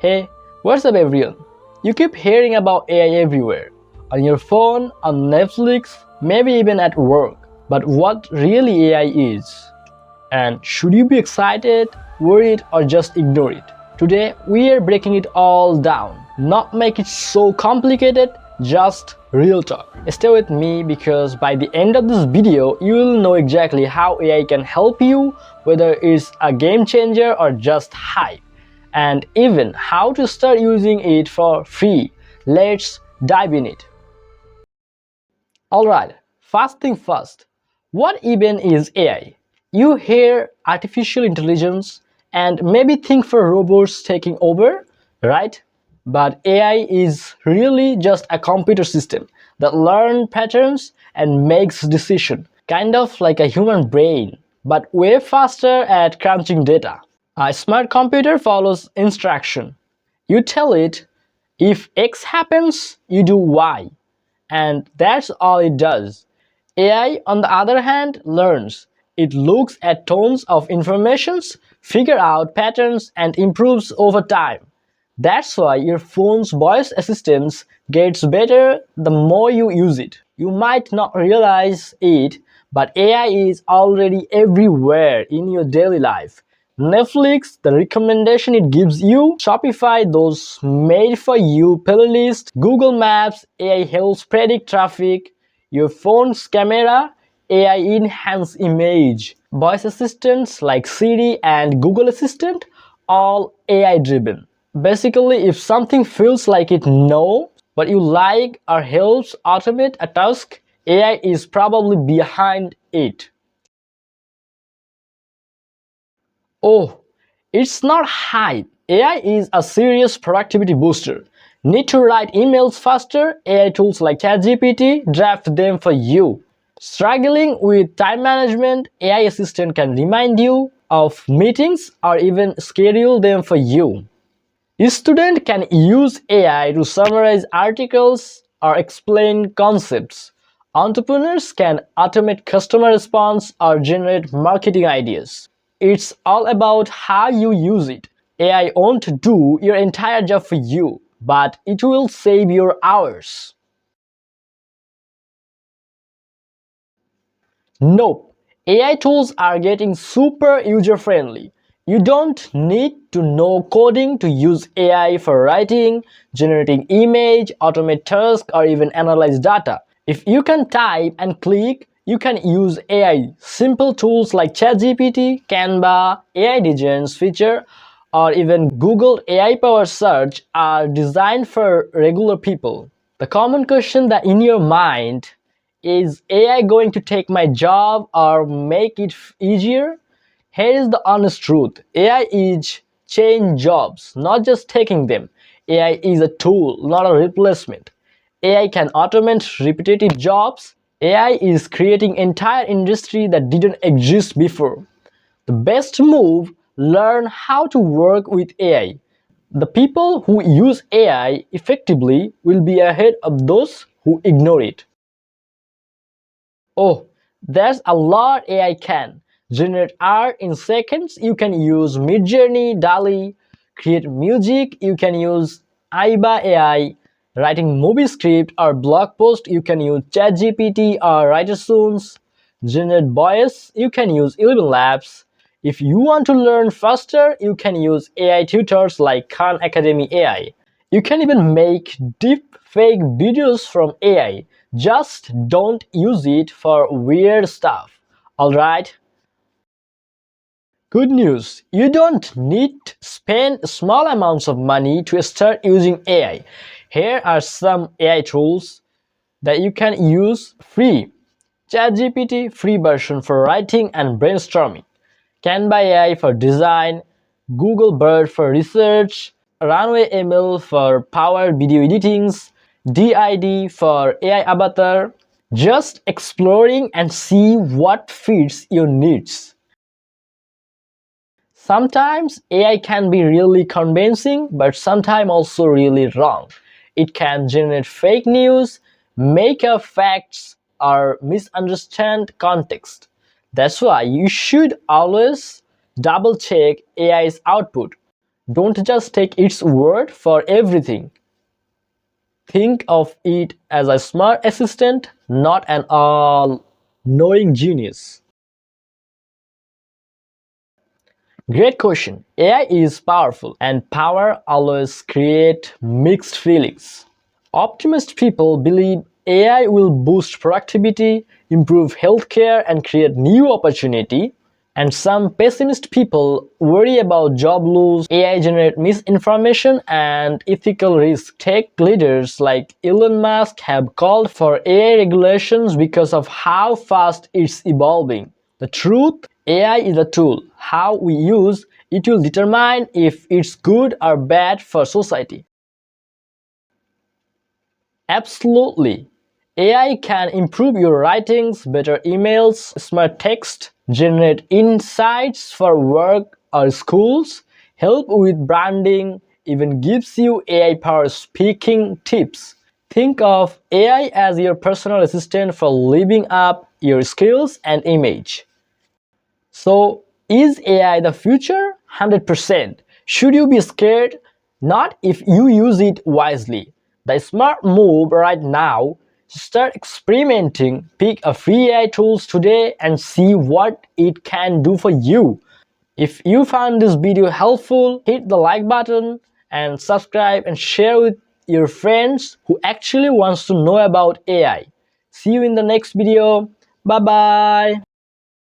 Hey, what's up everyone? You keep hearing about AI everywhere. On your phone, on Netflix, maybe even at work. But what really AI is? And should you be excited, worried, or just ignore it? Today, we are breaking it all down. Not make it so complicated, just real talk. Stay with me because by the end of this video, you will know exactly how AI can help you, whether it's a game changer or just hype, and even how to start using it for free. Let's dive in it. Alright, first thing first, what even is AI? You hear artificial intelligence and maybe think for robots taking over, right? But AI is really just a computer system that learns patterns and makes decisions, kind of like a human brain, but way faster at crunching data. A smart computer follows instruction. You tell it, if X happens, you do Y, and that's all it does. AI, on the other hand, learns. It looks at tons of informations, figures out patterns, and improves over time. That's why your phone's voice assistant gets better the more you use it. You might not realize it, but AI is already everywhere in your daily life. Netflix, the recommendation it gives you, Shopify, those made for you playlist, Google Maps, AI helps predict traffic, your phone's camera, AI enhanced image, voice assistants like Siri and Google Assistant, all AI driven. Basically, if something feels like it knows what you like or helps automate a task, AI is probably behind it. Oh, it's not hype. AI is a serious productivity booster. Need to write emails faster? AI tools like ChatGPT draft them for you. Struggling with time management? AI assistant can remind you of meetings or even schedule them for you. A student can use AI to summarize articles or explain concepts. Entrepreneurs can automate customer response or generate marketing ideas. It's all about how you use it. AI won't do your entire job for you, but it will save your hours. Nope, AI tools are getting super user-friendly. You don't need to know coding to use AI for writing, generating image, automate tasks, or even analyze data. If you can type and click, you can use AI. Simple tools like ChatGPT, Canva, AI Designs feature, or even Google AI-powered search are designed for regular people. The common question that in your mind is AI going to take my job or make it easier? Here is the honest truth. AI is changing jobs, not just taking them. AI is a tool, not a replacement. AI can automate repetitive jobs. AI is creating entire industry that didn't exist before. The best move, learn how to work with AI. The people who use AI effectively will be ahead of those who ignore it. Oh, there's a lot AI can. Generate art in seconds, you can use Midjourney, DALL-E. Create music, you can use Aiba AI. Writing movie script or blog post, you can use ChatGPT or WriterSource. Generate voice, you can use 11 Labs. If you want to learn faster, you can use AI tutors like Khan Academy AI. You can even make deep fake videos from AI. Just don't use it for weird stuff. Alright? Good news, you don't need to spend small amounts of money to start using AI. Here are some AI tools that you can use free. ChatGPT free version for writing and brainstorming. Canva AI for design, Google Bird for research, Runway ML for power video editings, DID for AI avatar. Just exploring and see what fits your needs. Sometimes AI can be really convincing, but sometimes also really wrong. It can generate fake news, make up facts, or misunderstand context. That's why you should always double check AI's output. Don't just take its word for everything. Think of it as a smart assistant, not an all-knowing genius. Great question. AI is powerful, and power always creates mixed feelings. Optimist people believe AI will boost productivity, improve healthcare, and create new opportunity. And some pessimist people worry about job loss, AI generate misinformation, and ethical risk. Tech leaders like Elon Musk have called for AI regulations because of how fast it's evolving. The truth, AI is a tool. How we use it will determine if it's good or bad for society. Absolutely. AI can improve your writings, better emails, smart text, generate insights for work or schools, help with branding, even gives you AI powered speaking tips. Think of AI as your personal assistant for living up your skills and image. So, is AI the future? 100%. Should you be scared? Not if you use it wisely. The smart move right now is start experimenting, pick a free AI tools today and see what it can do for you. If you found this video helpful, hit the like button and subscribe and share with your friends who actually wants to know about AI. See you in the next video. Bye bye.